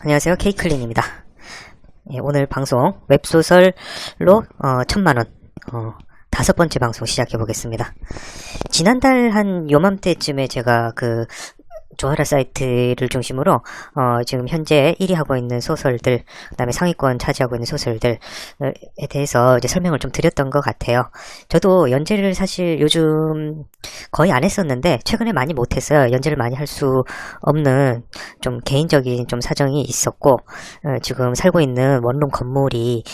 안녕하세요. 케이클린입니다. 예, 오늘 방송 웹소설로 1000만원 5번째 방송 시작해 보겠습니다. 지난달 한 요맘때쯤에 제가 그 조아라 사이트를 중심으로 지금 현재 1위 하고 있는 소설들, 그 다음에 상위권 차지하고 있는 소설들에 대해서 이제 설명을 좀 드렸던 것 같아요. 저도 연재를 사실 요즘 거의 안 했었는데 최근에 많이 못했어요. 연재를 많이 할 수 없는 좀 개인적인 좀 사정이 있었고, 지금 살고 있는 원룸 건물이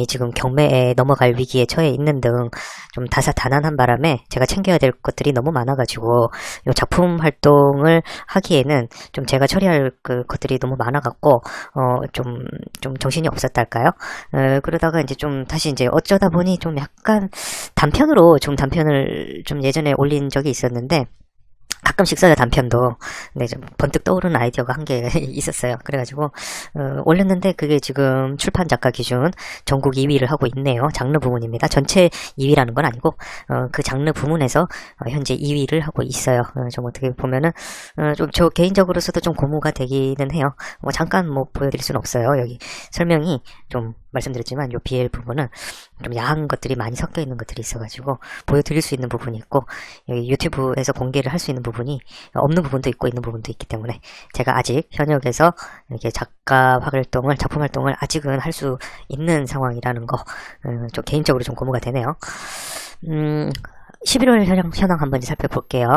지금 경매에 넘어갈 위기에 처해 있는 등 좀 다사다난한 바람에 제가 챙겨야 될 것들이 너무 많아가지고 이 작품 활동을 하기에는 좀 제가 처리할 그 것들이 너무 많아갖고 좀 정신이 없었달까요? 그러다가 이제 좀 다시 이제 어쩌다 보니 좀 약간 단편을 좀 예전에 올린 적이 있었는데, 가끔씩 써요, 단편도. 근데 좀 번뜩 떠오르는 아이디어가 한 개 있었어요. 그래가지고 올렸는데 그게 지금 출판 작가 기준 전국 2위를 하고 있네요. 장르 부문입니다. 전체 2위라는 건 아니고 그 장르 부문에서 현재 2위를 하고 있어요. 좀 어떻게 보면은 좀 저 개인적으로서도 좀 고무가 되기는 해요. 잠깐 보여드릴 수는 없어요. 여기 설명이 좀 말씀드렸지만 요 BL 부분은 좀 야한 것들이 많이 섞여 있는 것들이 있어가지고 보여드릴 수 있는 부분이 있고, 여기 유튜브에서 공개를 할 수 있는 부분이 없는 부분도 있고 있는 부분도 있기 때문에 제가 아직 현역에서 이렇게 작가 활동을, 작품 활동을 아직은 할 수 있는 상황이라는 거 좀 개인적으로 좀 고무가 되네요. 11월 현황 한번 살펴볼게요.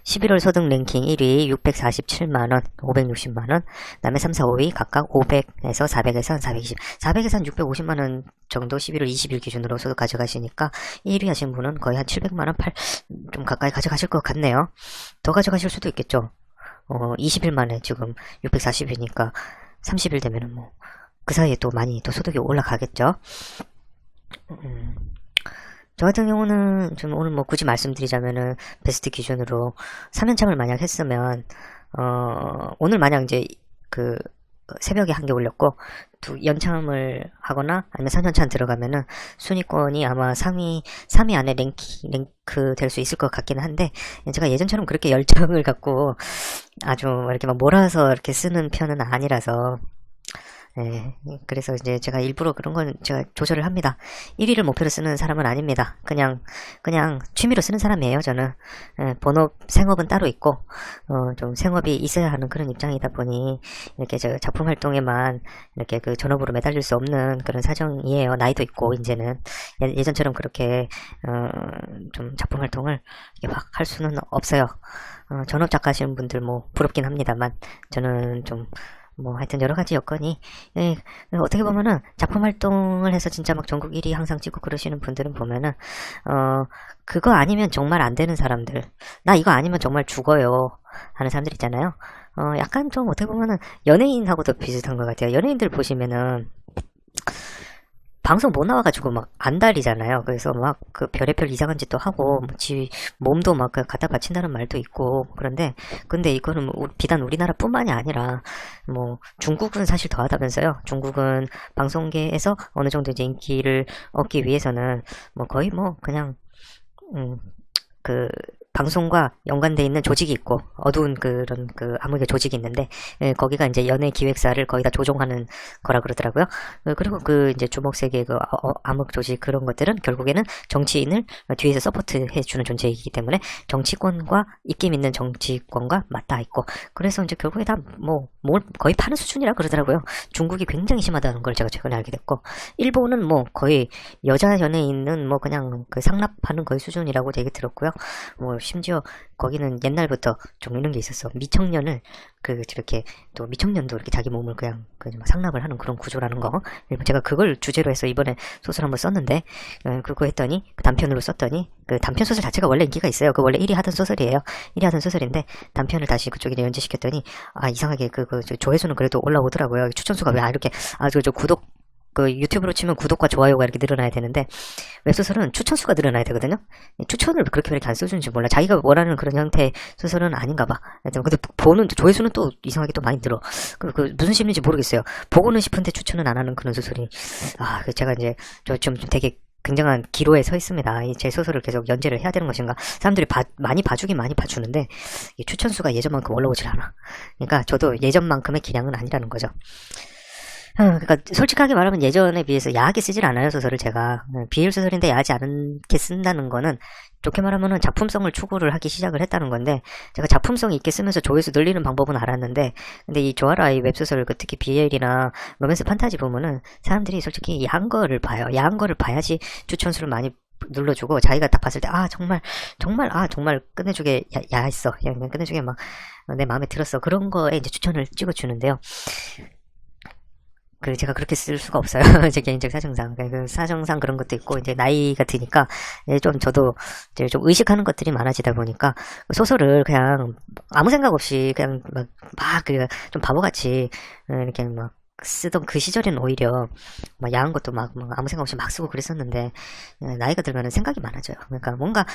11월 소득 랭킹 1위 647만원, 560만원, 그 다음에 3, 4, 5위 각각 500에서 400에서 420, 400에서 한 650만원 정도 11월 20일 기준으로 소득 가져가시니까 1위 하신 분은 거의 한 700만원 좀 가까이 가져가실 것 같네요. 더 가져가실 수도 있겠죠. 20일 만에 지금 640이니까 30일 되면은 그 사이에 또 많이 또 소득이 올라가겠죠. 저 같은 경우는 좀 오늘 굳이 말씀드리자면은 베스트 기준으로 3연창을 만약 했으면 오늘 만약 이제 그 새벽에 한 개 올렸고 연창을 하거나 아니면 3연창 들어가면은 순위권이 아마 3위 안에 랭크 될 수 있을 것 같기는 한데, 제가 예전처럼 그렇게 열정을 갖고 아주 이렇게 막 몰아서 이렇게 쓰는 편은 아니라서, 네, 그래서 이제 제가 일부러 그런 건 제가 조절을 합니다. 1위를 목표로 쓰는 사람은 아닙니다. 그냥 취미로 쓰는 사람이에요, 저는. 본업, 생업은 따로 있고, 좀 생업이 있어야 하는 그런 입장이다 보니, 이렇게 저 작품 활동에만 이렇게 그 전업으로 매달릴 수 없는 그런 사정이에요. 나이도 있고, 이제는. 예전처럼 그렇게, 좀 작품 활동을 확 할 수는 없어요. 전업 작가 하시는 분들 부럽긴 합니다만, 저는 좀, 하여튼 여러 가지 여건이, 어떻게 보면은 작품 활동을 해서 진짜 막 전국 1위 항상 찍고 그러시는 분들은 보면은, 그거 아니면 정말 안 되는 사람들, 나 이거 아니면 정말 죽어요 하는 사람들 있잖아요. 약간 좀 어떻게 보면은 연예인하고도 비슷한 것 같아요. 연예인들 보시면은, 방송 못 나와가지고 막 안달이잖아요. 그래서 막 그 별의별 이상한 짓도 하고 지 몸도 막 갖다 바친다는 말도 있고. 근데 이거는 비단 우리나라뿐만이 아니라 중국은 사실 더하다면서요. 중국은 방송계에서 어느 정도 이제 인기를 얻기 위해서는 거의 그냥 그 방송과 연관되어 있는 조직이 있고, 어두운 그런 암흑의 조직이 있는데, 거기가 이제 연예 기획사를 거의 다 조종하는 거라 그러더라고요. 그리고 이제 주목세계 암흑 조직 그런 것들은 결국에는 정치인을 뒤에서 서포트해주는 존재이기 때문에 정치권과 입김 있는 정치권과 맞닿아 있고, 그래서 이제 결국에 다 거의 파는 수준이라 그러더라고요. 중국이 굉장히 심하다는 걸 제가 최근에 알게 됐고, 일본은 거의 여자 연예인은 그냥 상납하는 거의 수준이라고 얘기 들었고요. 심지어 거기는 옛날부터 좀 이런 게 있었어. 미청년을 이렇게 또 미청년도 이렇게 자기 몸을 그냥 상납을 하는 그런 구조라는 거. 제가 그걸 주제로 해서 이번에 소설 한번 썼는데, 그거 했더니 단편으로 썼더니 단편 소설 자체가 원래 인기가 있어요. 원래 1위 하던 소설이에요. 1위 하던 소설인데 단편을 다시 그쪽에 연재시켰더니 이상하게 조회수는 그래도 올라오더라고요. 추천수가 왜 이렇게 저 구독 유튜브로 치면 구독과 좋아요가 이렇게 늘어나야 되는데, 웹소설은 추천수가 늘어나야 되거든요. 추천을 그렇게 왜 이렇게 안 써주는지 몰라. 자기가 원하는 그런 형태의 소설은 아닌가 봐. 근데 조회수는 또 이상하게 또 많이 늘어. 무슨 심리인지 모르겠어요. 보고는 싶은데 추천은 안 하는 그런 소설이. 제가 이제 좀 되게 굉장한 기로에 서 있습니다. 제 소설을 계속 연재를 해야 되는 것인가? 사람들이 많이 봐주긴 많이 봐주는데 이 추천수가 예전만큼 올라오질 않아. 그러니까 저도 예전만큼의 기량은 아니라는 거죠. 그러니까 솔직하게 말하면 예전에 비해서 야하게 쓰질 않아요, 소설을 제가. 비일 소설인데 야하지 않게 쓴다는 거는 좋게 말하면은 작품성을 추구를 하기 시작을 했다는 건데, 제가 작품성 있게 쓰면서 조회수 늘리는 방법은 알았는데, 근데 이 조아라 이 웹소설, 특히 BL이나 로맨스 판타지 보면은 사람들이 솔직히 야한 거를 봐요. 야한 거를 봐야지 추천수를 많이 눌러주고, 자기가 딱 봤을 때 정말 끝내주게 야했어, 그냥 끝내주게 막 내 마음에 들었어, 그런 거에 이제 추천을 찍어주는데요. 제가 그렇게 쓸 수가 없어요. 제 개인적 사정상. 사정상 그런 것도 있고, 이제 나이가 드니까, 저도 이제 좀 의식하는 것들이 많아지다 보니까, 소설을 그냥 아무 생각 없이, 그냥 좀 바보같이, 이렇게 막 쓰던 그 시절에는 오히려, 야한 것도 아무 생각 없이 막 쓰고 그랬었는데, 나이가 들면은 생각이 많아져요. 그러니까 뭔가,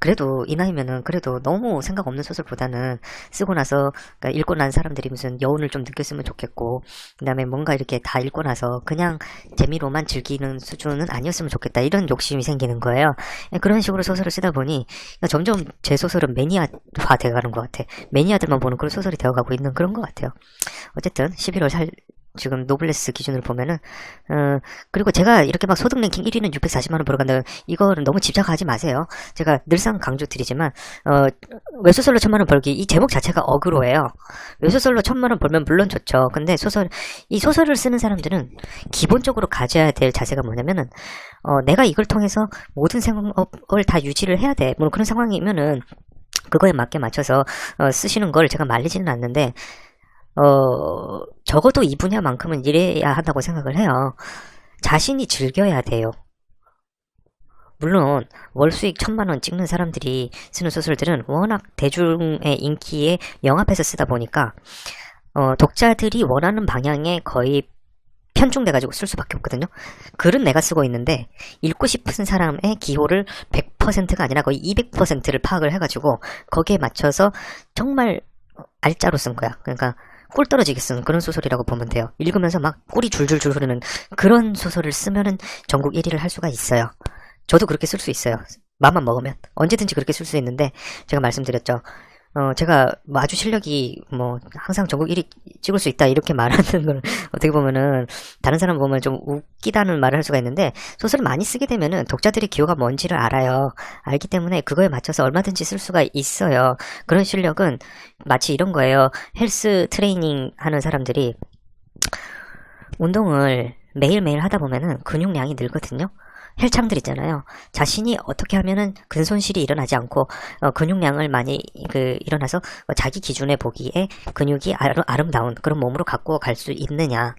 그래도 이 나이면은 그래도 너무 생각 없는 소설보다는 쓰고 나서, 그러니까 읽고 난 사람들이 무슨 여운을 좀 느꼈으면 좋겠고, 그 다음에 뭔가 이렇게 다 읽고 나서 그냥 재미로만 즐기는 수준은 아니었으면 좋겠다, 이런 욕심이 생기는 거예요. 그런 식으로 소설을 쓰다 보니 점점 제 소설은 매니아화 돼가는 것 같아. 매니아들만 보는 그런 소설이 되어가고 있는 그런 것 같아요. 어쨌든 11월 지금 노블레스 기준으로 보면은, 그리고 제가 이렇게 막 소득 랭킹 1위는 640만원 벌어간다, 이거는 너무 집착하지 마세요. 제가 늘상 강조드리지만, 웹소설로 1000만원 벌기, 이 제목 자체가 어그로예요. 웹소설로 1000만원 벌면 물론 좋죠. 근데 이 소설을 쓰는 사람들은 기본적으로 가져야 될 자세가 뭐냐면은, 내가 이걸 통해서 모든 생업을 다 유지를 해야 돼. 물론 그런 상황이면은, 그거에 맞게 맞춰서, 쓰시는 걸 제가 말리지는 않는데, 적어도 이 분야만큼은 이래야 한다고 생각을 해요. 자신이 즐겨야 돼요. 물론 월 수익 1000만원 찍는 사람들이 쓰는 소설들은 워낙 대중의 인기에 영합해서 쓰다 보니까 독자들이 원하는 방향에 거의 편중돼가지고 쓸 수밖에 없거든요. 글은 내가 쓰고 있는데 읽고 싶은 사람의 기호를 100%가 아니라 거의 200%를 파악을 해가지고 거기에 맞춰서 정말 알짜로 쓴 거야. 그러니까 꿀 떨어지게 쓰는 그런 소설이라고 보면 돼요. 읽으면서 막 꿀이 줄줄줄 흐르는 그런 소설을 쓰면은 전국 1위를 할 수가 있어요. 저도 그렇게 쓸 수 있어요. 마음만 먹으면 언제든지 그렇게 쓸 수 있는데, 제가 말씀드렸죠. 제가 아주 실력이 항상 전국 1위 찍을 수 있다 이렇게 말하는 걸 어떻게 보면은 다른 사람 보면 좀 웃기다는 말을 할 수가 있는데, 소설을 많이 쓰게 되면은 독자들의 기호가 뭔지를 알아요. 알기 때문에 그거에 맞춰서 얼마든지 쓸 수가 있어요. 그런 실력은 마치 이런 거예요. 헬스 트레이닝 하는 사람들이 운동을 매일매일 하다 보면은 근육량이 늘거든요. 헬창들 있잖아요. 자신이 어떻게 하면은 근손실이 일어나지 않고 근육량을 많이 일어나서 자기 기준에 보기에 근육이 아름다운 그런 몸으로 갖고 갈 수 있느냐.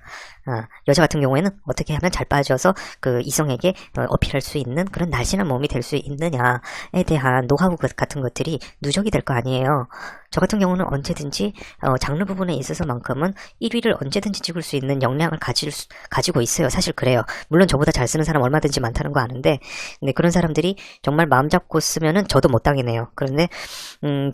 여자 같은 경우에는 어떻게 하면 잘 빠져서 이성에게 어필할 수 있는 그런 날씬한 몸이 될 수 있느냐에 대한 노하우 같은 것들이 누적이 될 거 아니에요. 저 같은 경우는 언제든지 장르 부분에 있어서만큼은 1위를 언제든지 찍을 수 있는 역량을 가지고 있어요. 사실 그래요. 물론 저보다 잘 쓰는 사람 얼마든지 많다는 거 아는데, 근데 그런 사람들이 정말 마음 잡고 쓰면은 저도 못 당해내요. 그런데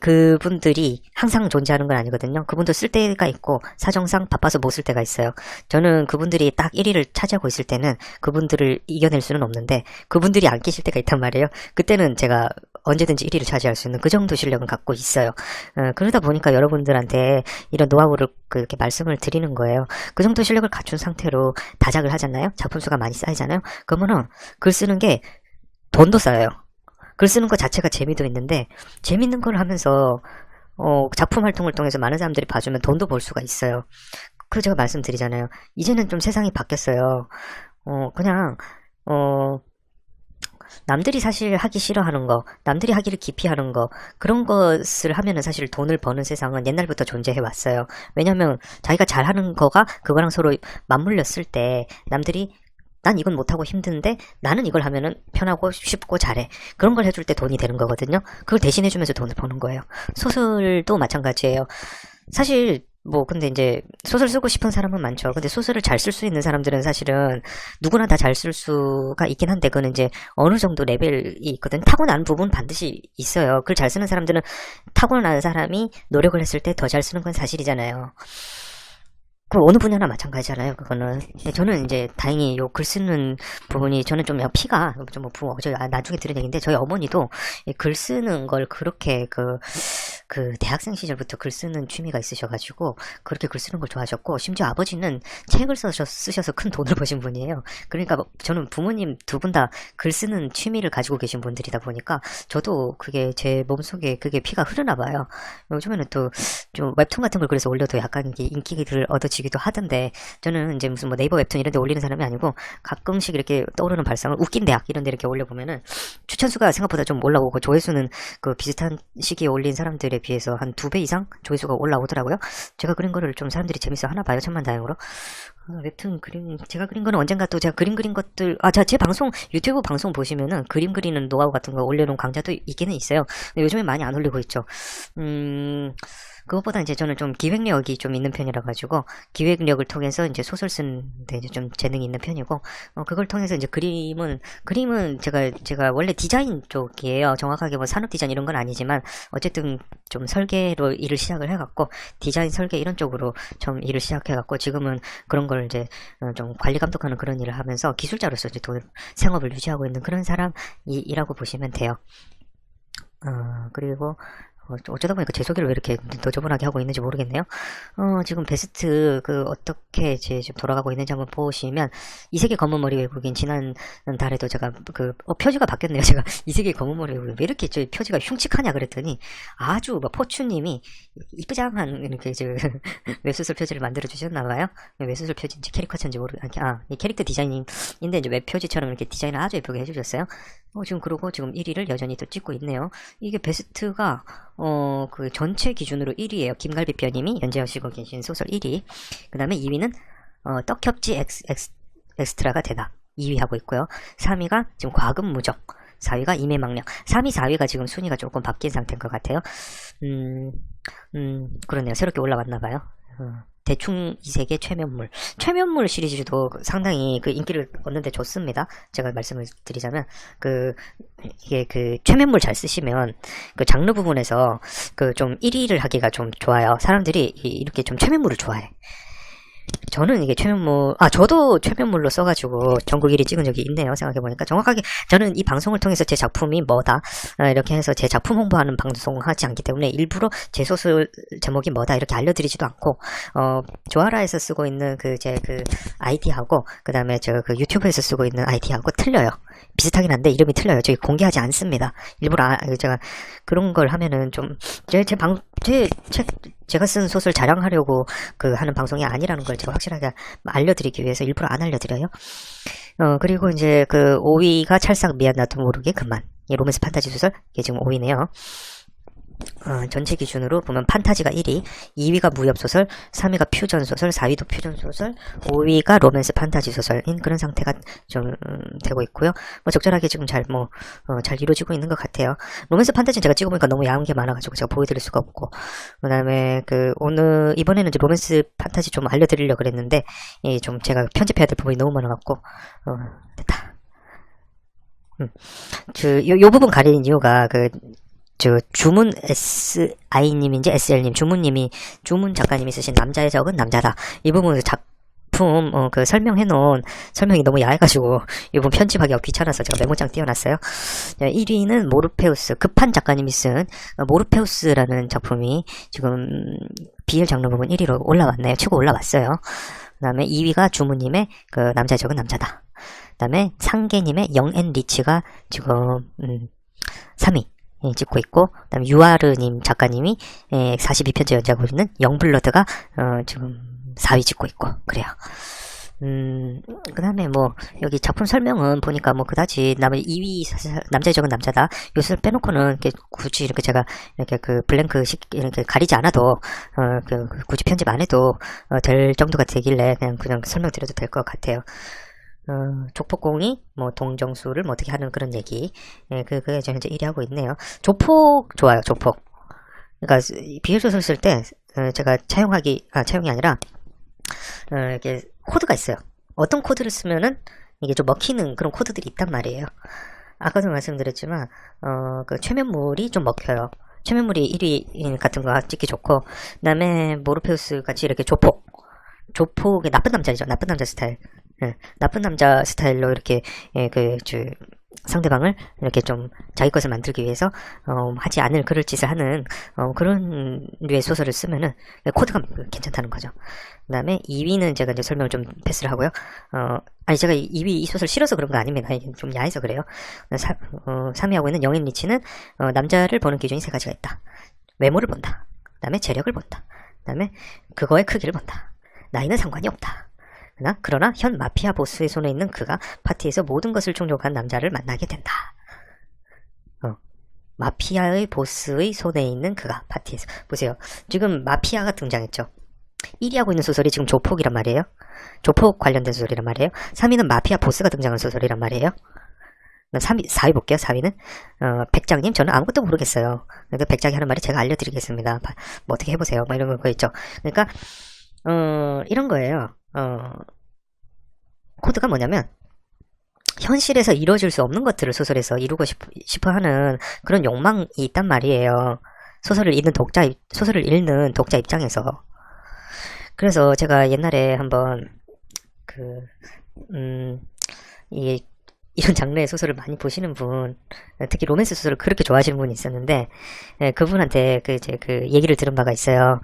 그분들이 항상 존재하는 건 아니거든요. 그분도 쓸 때가 있고 사정상 바빠서 못 쓸 때가 있어요. 저는 그분들이 딱 1위를 차지하고 있을 때는 그분들을 이겨낼 수는 없는데, 그분들이 안 계실 때가 있단 말이에요. 그때는 제가 언제든지 1위를 차지할 수 있는 그 정도 실력은 갖고 있어요. 그러다 보니까 여러분들한테 이런 노하우를 그렇게 말씀을 드리는 거예요. 그 정도 실력을 갖춘 상태로 다작을 하잖아요. 작품 수가 많이 쌓이잖아요. 그러면은 글 쓰는 게 돈도 쌓여요. 글 쓰는 것 자체가 재미도 있는데, 재밌는 걸 하면서 작품 활동을 통해서 많은 사람들이 봐주면 돈도 벌 수가 있어요. 그래서 제가 말씀드리잖아요. 이제는 좀 세상이 바뀌었어요. 그냥 남들이 사실 하기 싫어하는 거, 남들이 하기를 기피하는 거, 그런 것을 하면은 사실 돈을 버는 세상은 옛날부터 존재해 왔어요. 왜냐면 자기가 잘하는 거가 그거랑 서로 맞물렸을 때 남들이 난 이건 못하고 힘든데 나는 이걸 하면은 편하고 쉽고 잘해, 그런 걸 해줄 때 돈이 되는 거거든요. 그걸 대신해주면서 돈을 버는 거예요. 소설도 마찬가지예요. 사실 근데 이제 소설 쓰고 싶은 사람은 많죠. 근데 소설을 잘 쓸 수 있는 사람들은 사실은 누구나 다 잘 쓸 수가 있긴 한데, 그거는 이제 어느 정도 레벨이 있거든. 타고난 부분 반드시 있어요. 글 잘 쓰는 사람들은 타고난 사람이 노력을 했을 때 더 잘 쓰는 건 사실이잖아요. 그 어느 분야나 마찬가지잖아요. 그거는. 예, 저는 이제 다행히 요 글 쓰는 부분이 저는 좀 피가 좀 나중에 들은 얘기인데 저희 어머니도 글 쓰는 걸 그렇게 그 대학생 시절부터 글 쓰는 취미가 있으셔가지고 그렇게 글 쓰는 걸 좋아하셨고 심지어 아버지는 책을 쓰셔서 큰 돈을 버신 분이에요. 그러니까 저는 부모님 두 분 다 글 쓰는 취미를 가지고 계신 분들이다 보니까 저도 그게 제 몸속에 그게 피가 흐르나 봐요. 요즘에는 또 좀 웹툰 같은 걸 그래서 올려도 약간 이게 인기를 얻어지기도 하던데 저는 이제 무슨 뭐 네이버 웹툰 이런 데 올리는 사람이 아니고 가끔씩 이렇게 떠오르는 발상을 웃긴 대학 이런 데 이렇게 올려보면은 추천수가 생각보다 좀 올라오고 조회수는 그 비슷한 시기에 올린 사람들에 비해서 한 2배 이상 조회수가 올라오더라고요. 제가 그린 거를 좀 사람들이 재밌어 하나 봐요. 천만다행으로. 웹툰 그림 제가 그린 거는 언젠가 또 제가 그린 것들 제 방송 유튜브 방송 보시면은 그림 그리는 노하우 같은 거 올려놓은 강좌도 있기는 있어요. 근데 요즘에 많이 안 올리고 있죠. 그것보다 이제 저는 좀 기획력이 좀 있는 편이라 가지고 기획력을 통해서 이제 소설 쓰는데 이제 좀 재능이 있는 편이고 그걸 통해서 이제 그림은 제가 원래 디자인 쪽이에요. 정확하게 뭐 산업 디자인 이런 건 아니지만 어쨌든 좀 설계로 일을 시작을 해갖고 디자인 설계 이런 쪽으로 좀 일을 시작해갖고 지금은 그런 걸 이제 좀 관리 감독하는 그런 일을 하면서 기술자로서 이제 생업을 유지하고 있는 그런 사람이라고 보시면 돼요. 그리고 어쩌다 보니까 제 소개를 왜 이렇게 너저분하게 하고 있는지 모르겠네요. 지금 베스트 어떻게 이제 좀 돌아가고 있는지 한번 보시면 이세계 검은머리 외국인 지난 달에도 제가 표지가 바뀌었네요. 제가 이세계 검은머리 외국인 왜 이렇게 저 표지가 흉측하냐 그랬더니 아주 포추님이 이쁘장한 이렇게 웹소설 표지를 만들어 주셨나봐요. 웹소설 표지인지 캐릭터인지 이 캐릭터 디자인인데 이제 웹 표지처럼 이렇게 디자인을 아주 예쁘게 해주셨어요. 지금 그러고 지금 1위를 여전히 또 찍고 있네요. 이게 베스트가 그 전체 기준으로 1위에요. 김갈비 뼈님이 현재 하시고 계신 소설 1위. 그 다음에 2위는 떡협지 엑스트라가 되다 2위 하고 있고요. 3위가 지금 과금무적, 4위가 임해망령. 3위, 4위가 지금 순위가 조금 바뀐 상태인 것 같아요. 그러네요. 새롭게 올라왔나봐요. 대충 이세계 최면물 시리즈도 상당히 인기를 얻는데 좋습니다. 제가 말씀을 드리자면 이게 최면물 잘 쓰시면 장르 부분에서 좀 1위를 하기가 좀 좋아요. 사람들이 이렇게 좀 최면물을 좋아해. 저는 이게 저도 최면물로 써가지고 전국 1위 찍은 적이 있네요. 생각해보니까. 정확하게 저는 이 방송을 통해서 제 작품이 뭐다 이렇게 해서 제 작품 홍보하는 방송을 하지 않기 때문에 일부러 제 소설 제목이 뭐다 이렇게 알려드리지도 않고 조아라에서 쓰고 있는 제 아이디하고 그 다음에 유튜브에서 쓰고 있는 아이디하고 틀려요. 비슷하긴 한데 이름이 틀려요. 저기 공개하지 않습니다. 일부러 제가 그런 걸 하면은 좀 제가 쓴 소설 자랑하려고 하는 방송이 아니라는 걸 제가 확실하게 알려드리기 위해서 일부러 안 알려드려요. 그리고 이제 5위가 찰싹 미안 나도 모르게 그만. 이 로맨스 판타지 소설 이게 지금 5위네요. 전체 기준으로 보면 판타지가 1위, 2위가 무협소설, 3위가 퓨전소설, 4위도 퓨전소설, 5위가 로맨스 판타지 소설인 그런 상태가 좀 되고 있고요. 적절하게 지금 잘 이루어지고 있는 것 같아요. 로맨스 판타지는 제가 찍어보니까 너무 야한 게 많아가지고 제가 보여드릴 수가 없고, 그 다음에 이번에는 이제 로맨스 판타지 좀 알려드리려고 그랬는데, 좀 제가 편집해야 될 부분이 너무 많아갖고, 됐다. 요 부분 가리는 이유가 주문 SI님인지 SL님, 주문 작가님이 쓰신 남자의 적은 남자다. 이 부분 작품, 설명해놓은 설명이 너무 야해가지고, 이 부분 편집하기가 귀찮아서 제가 메모장 띄워놨어요. 1위는 모르페우스, 급한 작가님이 쓴 모르페우스라는 작품이 지금 BL 장르 부분 1위로 올라왔네요. 치고 올라왔어요. 그 다음에 2위가 주문님의 남자의 적은 남자다. 그 다음에 상계님의 영앤리치가 지금 3위. 찍고 있고, 그 다음에 유아르님 작가님이 42편째 연재하고 있는 영블러드가 지금 4위 찍고 있고 그래요. 그 다음에 여기 작품 설명은 보니까 그다지 2위 남자의 적은 남자다 요소를 빼놓고는 굳이 이렇게 제가 이렇게 블랭크 이렇게 가리지 않아도 굳이 편집 안 해도 될 정도가 되길래 그냥 설명드려도 될 것 같아요. 조폭공이 동정수를 어떻게 하는 그런 얘기. 그게 현재 1위 하고 있네요. 조폭 좋아요. 조폭. 그러니까 비엘소설 쓸 때 제가 차용이 아니라 이렇게 코드가 있어요. 어떤 코드를 쓰면은 이게 좀 먹히는 그런 코드들이 있단 말이에요. 아까도 말씀드렸지만 최면물이 좀 먹혀요. 최면물이 1위 같은 거 찍기 좋고, 그 다음에 모르페우스 같이 이렇게 조폭 조폭의 나쁜 남자이죠. 나쁜 남자 스타일. 예, 나쁜 남자 스타일로 이렇게, 예, 상대방을 이렇게 좀 자기 것을 만들기 위해서, 하지 않을 그럴 짓을 하는, 그런 류의 소설을 쓰면은, 코드가 괜찮다는 거죠. 그 다음에 2위는 제가 이제 설명을 좀 패스를 하고요. 아니, 제가 2위 이 소설 싫어서 그런 거 아닙니다. 이게 좀 야해서 그래요. 3위하고 있는 영앤 리치는, 남자를 보는 기준이 세 가지가 있다. 외모를 본다. 그 다음에 재력을 본다. 그 다음에 그거의 크기를 본다. 나이는 상관이 없다. 그러나 현 마피아 보스의 손에 있는 그가 파티에서 모든 것을 충족한 남자를 만나게 된다. 마피아의 보스의 손에 있는 그가 파티에서. 보세요. 지금 마피아가 등장했죠. 1위 하고 있는 소설이 지금 조폭이란 말이에요. 조폭 관련된 소설이란 말이에요. 3위는 마피아 보스가 등장한 소설이란 말이에요. 4위 볼게요. 4위는 백장님, 저는 아무것도 모르겠어요. 그러니까 백장이 하는 말이 제가 알려드리겠습니다. 뭐 어떻게 해보세요. 뭐 이런 거 있죠. 그러니까 이런 거예요. 코드가 뭐냐면 현실에서 이루어질 수 없는 것들을 소설에서 이루고 싶어 하는 그런 욕망이 있단 말이에요. 소설을 읽는 독자 입장에서. 그래서 제가 옛날에 한번 이런 장르의 소설을 많이 보시는 분, 특히 로맨스 소설을 그렇게 좋아하시는 분이 있었는데, 그분한테 그 얘기를 들은 바가 있어요.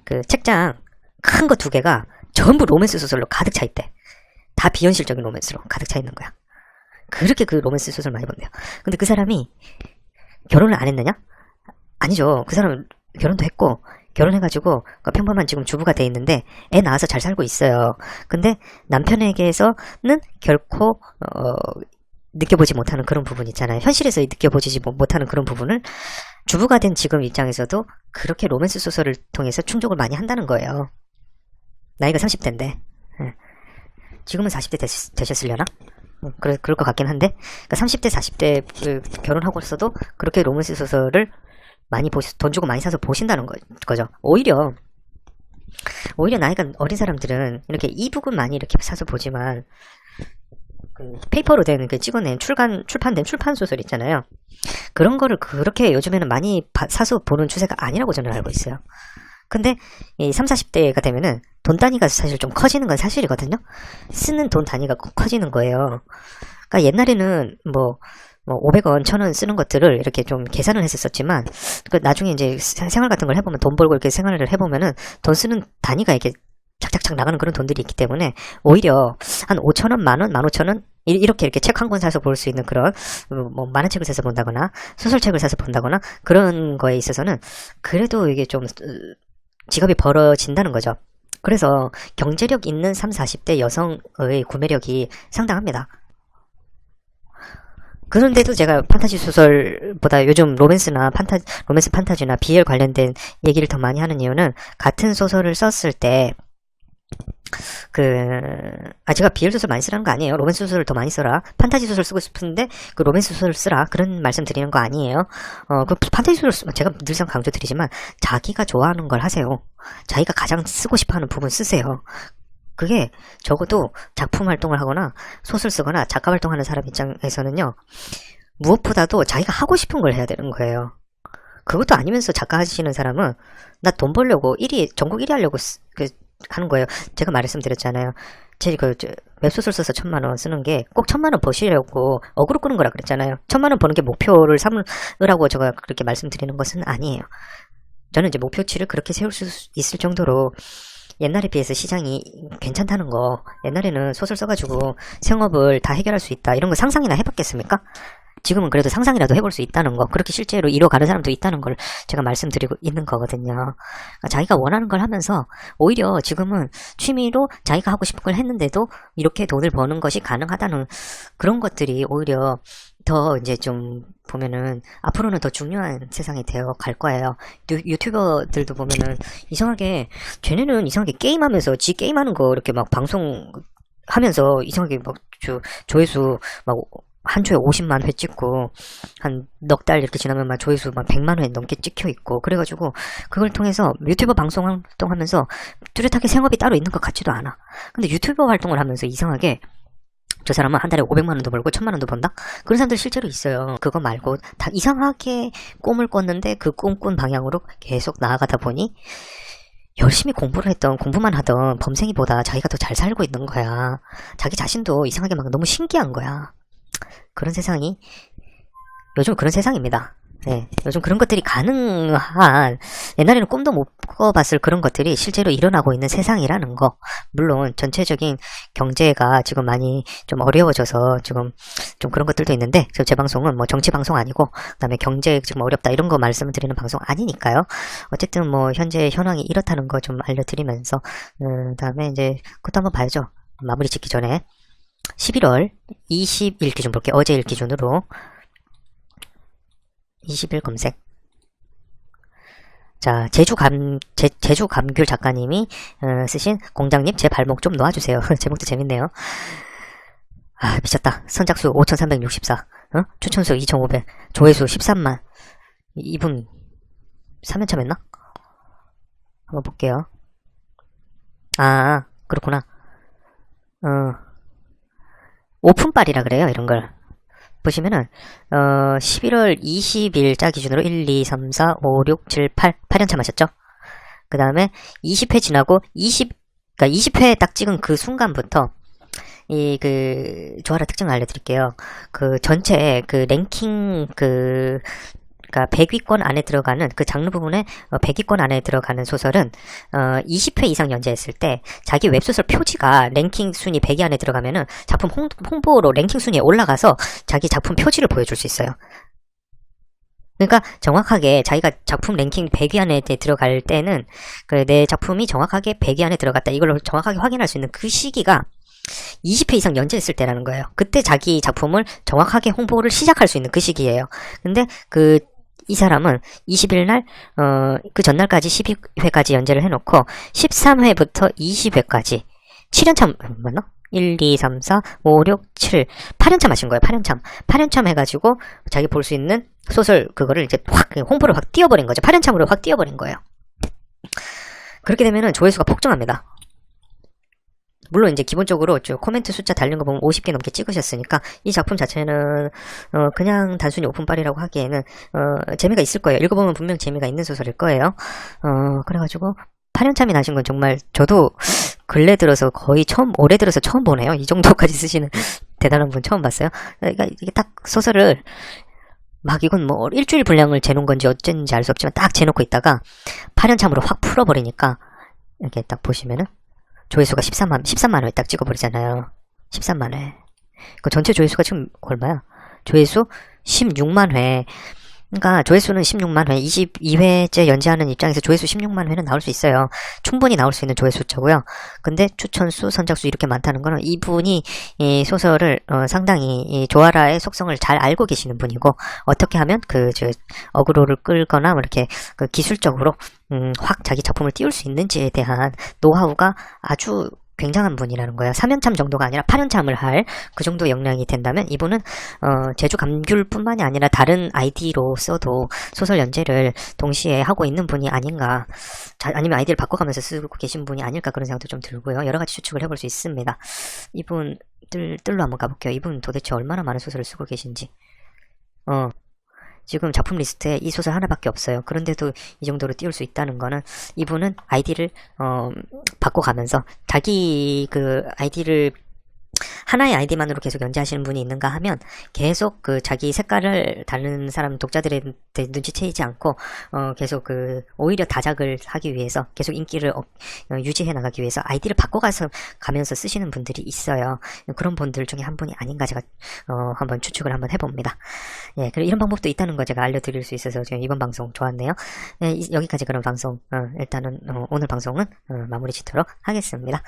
그 책장 큰 거 2개가 전부 로맨스 소설로 가득 차 있대. 다 비현실적인 로맨스로 가득 차 있는 거야. 그렇게 그 로맨스 소설 많이 본대요. 근데 그 사람이 결혼을 안 했느냐? 아니죠. 그 사람은 결혼도 했고, 결혼해가지고 평범한 지금 주부가 돼 있는데 애 낳아서 잘 살고 있어요. 근데 남편에게서는 결코 느껴보지 못하는 그런 부분 있잖아요. 현실에서 느껴보지 못하는 그런 부분을 주부가 된 지금 입장에서도 그렇게 로맨스 소설을 통해서 충족을 많이 한다는 거예요. 나이가 30대인데 지금은 40대 되셨으려나? 그럴 것 같긴 한데, 그러니까 30대 40대 결혼하고서도 그렇게 로맨스 소설을 많이 돈 주고 많이 사서 보신다는 거죠. 오히려 나이가 어린 사람들은 이렇게 이북은 많이 이렇게 사서 보지만, 페이퍼로 된 찍어낸 출판된 출판 소설 있잖아요. 그런 거를 그렇게 요즘에는 많이 사서 보는 추세가 아니라고 저는 알고 있어요. 근데 이 30, 40대가 되면은 돈 단위가 사실 좀 커지는 건 사실이거든요. 쓰는 돈 단위가 커지는 거예요. 그러니까 옛날에는 500원, 1000원 쓰는 것들을 이렇게 좀 계산을 했었지만, 나중에 이제 생활 같은 걸 해보면, 돈 벌고 이렇게 생활을 해보면은, 돈 쓰는 단위가 이렇게 착착착 나가는 그런 돈들이 있기 때문에, 오히려 한 5,000원, 만원, 15,000원? 이렇게 책 한 권 사서 볼 수 있는 그런, 만화책을 사서 본다거나, 소설책을 사서 본다거나, 그런 거에 있어서는, 그래도 이게 좀, 지갑이 벌어진다는 거죠. 그래서, 경제력 있는 30, 40대 여성의 구매력이 상당합니다. 그런데도 제가 판타지 소설보다 요즘 로맨스 판타지나 BL 관련된 얘기를 더 많이 하는 이유는, 같은 소설을 썼을 때, 제가 BL 소설 많이 쓰라는 거 아니에요. 로맨스 소설을 더 많이 써라. 판타지 소설 쓰고 싶은데, 로맨스 소설 쓰라. 그런 말씀 드리는 거 아니에요. 판타지 소설 제가 늘상 강조드리지만, 자기가 좋아하는 걸 하세요. 자기가 가장 쓰고 싶어 하는 부분 쓰세요. 그게 적어도 작품 활동을 하거나 소설 쓰거나 작가 활동하는 사람 입장에서는요, 무엇보다도 자기가 하고 싶은 걸 해야 되는 거예요. 그것도 아니면서 작가 하시는 사람은 나 돈 벌려고 전국 1위 하려고 하는 거예요. 제가 말씀드렸잖아요. 제 웹소설 써서 1000만원 쓰는 게 꼭 1000만원 버시려고 어그로 끄는 거라 그랬잖아요. 1000만원 버는 게 목표를 삼으라고 제가 그렇게 말씀드리는 것은 아니에요. 저는 이제 목표치를 그렇게 세울 수 있을 정도로 옛날에 비해서 시장이 괜찮다는 거, 옛날에는 소설 써가지고 생업을 다 해결할 수 있다, 이런 거 상상이나 해봤겠습니까? 지금은 그래도 상상이라도 해볼 수 있다는 거, 그렇게 실제로 이뤄가는 사람도 있다는 걸 제가 말씀드리고 있는 거거든요. 그러니까 자기가 원하는 걸 하면서 오히려 지금은 취미로 자기가 하고 싶은 걸 했는데도 이렇게 돈을 버는 것이 가능하다는 그런 것들이 오히려 더 이제 좀 보면은 앞으로는 더 중요한 세상이 되어 갈 거예요. 유튜버들도 보면은 쟤네는 이상하게 게임하면서 지 게임하는 거 이렇게 막 방송하면서 이상하게 막 조회수 막 한 주에 50만 회 찍고 한 넉 달 이렇게 지나면 막 조회수 막 100만 회 넘게 찍혀 있고, 그래가지고 그걸 통해서 유튜버 방송 활동하면서 뚜렷하게 생업이 따로 있는 것 같지도 않아. 근데 유튜버 활동을 하면서 이상하게 저 사람은 한 달에 500만 원도 벌고 1000만 원도 번다? 그런 사람들 실제로 있어요. 그거 말고 다 이상하게 꿈을 꿨는데 그 꿈꾼 방향으로 계속 나아가다 보니 열심히 공부만 하던 범생이보다 자기가 더 잘 살고 있는 거야. 자기 자신도 이상하게 막 너무 신기한 거야. 그런 세상이, 요즘 그런 세상입니다. 네, 요즘 그런 것들이 가능한, 옛날에는 꿈도 못 꿔봤을 그런 것들이 실제로 일어나고 있는 세상이라는 거. 물론 전체적인 경제가 지금 많이 좀 어려워져서 지금 좀 그런 것들도 있는데, 제 방송은 뭐 정치 방송 아니고, 그다음에 경제 지금 어렵다 이런 거 말씀을 드리는 방송 아니니까요. 어쨌든 뭐 현재 현황이 이렇다는 거 좀 알려드리면서, 그다음에 이제 그것도 한번 봐야죠. 마무리 짓기 전에 11월 20일 기준 볼게요. 어제일 기준으로 20일 검색. 자, 제주 감귤 작가님이 쓰신 공장님 제 발목 좀 놓아주세요. 제목도 재밌네요. 아, 미쳤다. 선작수 5364, 추천수 2500, 조회수 13만. 이분 3연참 했나? 한번 볼게요. 아, 그렇구나. 오픈빨이라 그래요, 이런 걸. 보시면은 11월 20일자 기준으로 1, 2, 3, 4, 5, 6, 7, 8연차 마셨죠? 그 다음에 20회 지나고 그러니까 20회 딱 찍은 그 순간부터 조아라 특징을 알려드릴게요. 그 전체 그 랭킹 그러니까 100위권 안에 들어가는 그 장르 부분에 100위권 안에 들어가는 소설은 20회 이상 연재했을 때 자기 웹소설 표지가 랭킹 순위 100위 안에 들어가면은 작품 홍보로 랭킹 순위에 올라가서 자기 작품 표지를 보여줄 수 있어요. 그러니까 정확하게 자기가 작품 랭킹 100위 안에 들어갈 때는 내 작품이 정확하게 100위 안에 들어갔다 이걸 정확하게 확인할 수 있는 그 시기가 20회 이상 연재했을 때라는 거예요. 그때 자기 작품을 정확하게 홍보를 시작할 수 있는 그 시기예요. 근데 이 사람은 20일 날, 그 전날까지 12회까지 연재를 해놓고, 13회부터 20회까지, 7연참, 맞나? 1, 2, 3, 4, 5, 6, 7, 8연참 하신 거예요, 8연참. 8연참 해가지고, 자기 볼 수 있는 소설, 그거를 이제 홍보를 확 띄워버린 거죠. 8연참으로 확 띄워버린 거예요. 그렇게 되면은 조회수가 폭증합니다. 물론 이제 기본적으로 코멘트 숫자 달린 거 보면 50개 넘게 찍으셨으니까 이 작품 자체는 그냥 단순히 오픈빨이라고 하기에는 재미가 있을 거예요. 읽어보면 분명 재미가 있는 소설일 거예요. 그래가지고 8연참이 나신 건 정말 저도 근래 들어서 올해 들어서 처음 보네요. 이 정도까지 쓰시는 대단한 분 처음 봤어요. 그러니까 이게 딱 소설을 막 이건 뭐 일주일 분량을 재놓은 건지 어쩐지 알 수 없지만 딱 재놓고 있다가 8연참으로 확 풀어버리니까 이렇게 딱 보시면은 조회수가 13만 회 딱 찍어버리잖아요. 13만 회. 그 전체 조회수가 지금 얼마야? 조회수 16만 회. 그러니까 조회수는 16만 회, 22회째 연재하는 입장에서 조회수 16만 회는 나올 수 있어요. 충분히 나올 수 있는 조회 숫자고요. 근데 추천수, 선작수 이렇게 많다는 거는 이분이 이 소설을 상당히 이 조아라의 속성을 잘 알고 계시는 분이고 어떻게 하면 어그로를 끌거나 뭐 이렇게 기술적으로 확 자기 작품을 띄울 수 있는지에 대한 노하우가 아주 굉장한 분이라는 거예요. 3연참 정도가 아니라 8연참을 할 그 정도 역량이 된다면 이분은 제주 감귤뿐만이 아니라 다른 아이디로 써도 소설 연재를 동시에 하고 있는 분이 아닌가, 아니면 아이디를 바꿔가면서 쓰고 계신 분이 아닐까 그런 생각도 좀 들고요. 여러 가지 추측을 해볼 수 있습니다. 이분 뜰로 한번 가볼게요. 이분 도대체 얼마나 많은 소설을 쓰고 계신지. 지금 작품 리스트에 이 소설 하나밖에 없어요. 그런데도 이 정도로 띄울 수 있다는 거는 이분은 아이디를 바꿔가면서 자기 아이디를 하나의 아이디만으로 계속 연재하시는 분이 있는가 하면 계속 자기 색깔을 다른 사람 독자들의 눈치채이지 않고 계속 오히려 다작을 하기 위해서 계속 인기를 유지해 나가기 위해서 아이디를 바꿔가면서 쓰시는 분들이 있어요. 그런 분들 중에 한 분이 아닌가 제가 한번 추측을 한번 해봅니다. 예, 그리고 이런 방법도 있다는 거 제가 알려드릴 수 있어서 지금 이번 방송 좋았네요. 예, 여기까지 그런 방송 일단은 오늘 방송은 마무리 짓도록 하겠습니다.